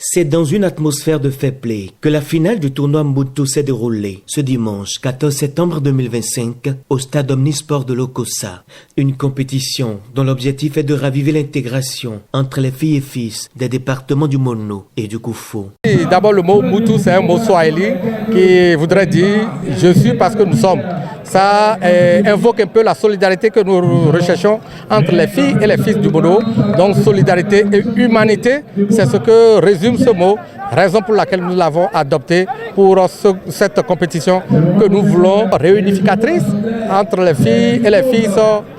C'est dans une atmosphère de fair play que la finale du tournoi Mbuntu s'est déroulée ce dimanche 14 septembre 2025 au stade Omnisport de Lokossa. Une compétition dont l'objectif est de raviver l'intégration entre les filles et fils des départements du Mono et du Koufo. D'abord, le mot Mbuntu, c'est un mot swahili qui voudrait dire « je suis parce que nous sommes ». Ça invoque un peu la solidarité que nous recherchons entre les filles et les fils du Mono. Donc solidarité et humanité, c'est ce que résume ce mot, raison pour laquelle nous l'avons adopté pour cette compétition que nous voulons réunificatrice entre les filles et les fils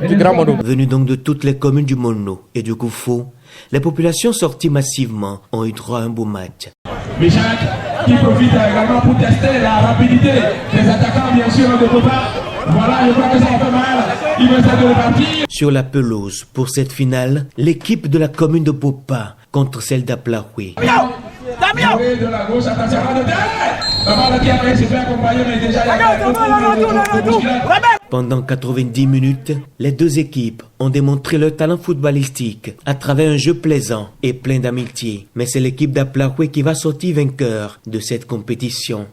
du Grand Mono. Venus donc de toutes les communes du Mono et du Koufo, les populations sorties massivement ont eu droit à un beau match. Michel qui profite également pour tester la rapidité des attaquants, bien sûr, de Bopa. Voilà, je crois que ça fait mal. Il va essayer de repartir. Sur la pelouse, pour cette finale, l'équipe de la commune de Bopa contre celle d'Aplaoué. De la gauche, attention à la tête. La balle qui arrive, c'est bien accompagné, mais déjà Pendant 90 minutes, les deux équipes ont démontré leur talent footballistique à travers un jeu plaisant et plein d'amitié. Mais c'est l'équipe d'Aplaoué qui va sortir vainqueur de cette compétition.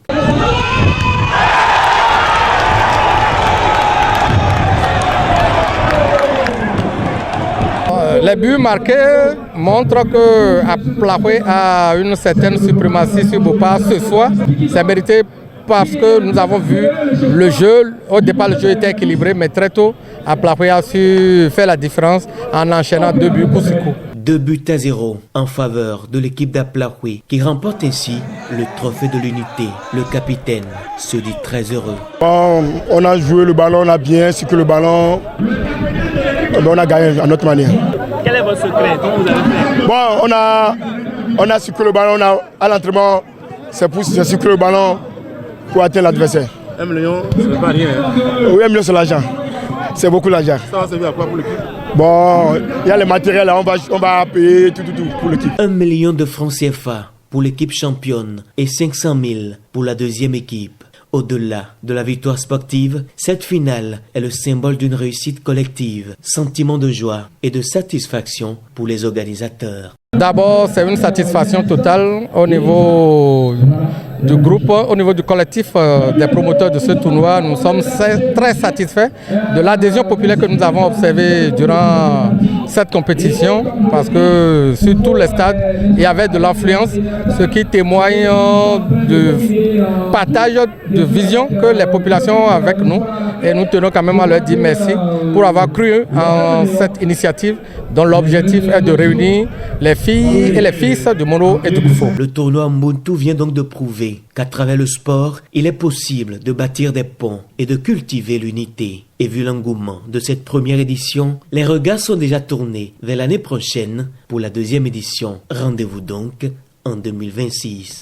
Les buts marqués montrent que Aplaoué a une certaine suprématie sur Bopa ce soir. C'est mérité parce que nous avons vu le jeu. Au départ, le jeu était équilibré, mais très tôt, Aplaoué a su faire la différence en enchaînant 2 buts coup sur coup. 2-0 en faveur de l'équipe d'Aplaoué qui remporte ainsi le trophée de l'unité. Le capitaine se dit très heureux. Bon, on a joué le ballon, on a bien circulé le ballon, on a gagné à notre manière. Quel est votre secret? Comment vous avez fait? Bon, on a circulé le ballon, à l'entraînement, c'est pour circuler le ballon pour atteindre l'adversaire. 1 million, ce n'est pas rien. Oui, 1 million c'est l'argent. C'est beaucoup l'argent. Ça va servir à quoi pour l'équipe? Bon, il y a les matériels, on va payer tout pour l'équipe. 1 million de francs CFA pour l'équipe championne et 500 000 pour la deuxième équipe. Au-delà de la victoire sportive, cette finale est le symbole d'une réussite collective, sentiment de joie et de satisfaction pour les organisateurs. D'abord, c'est une satisfaction totale au niveau du groupe, au niveau du collectif des promoteurs de ce tournoi. Nous sommes très satisfaits de l'adhésion populaire que nous avons observée durant cette compétition parce que sur tous les stades, il y avait de l'influence, ce qui témoigne de partage de vision que les populations ont avec nous. Et nous tenons quand même à leur dire merci pour avoir cru en cette initiative dont l'objectif est de réunir les filles et les fils du Mono et du Koufo. Le tournoi Mbuntu vient donc de prouver qu'à travers le sport, il est possible de bâtir des ponts et de cultiver l'unité. Et vu l'engouement de cette première édition, les regards sont déjà tournés vers l'année prochaine pour la deuxième édition. Rendez-vous donc en 2026.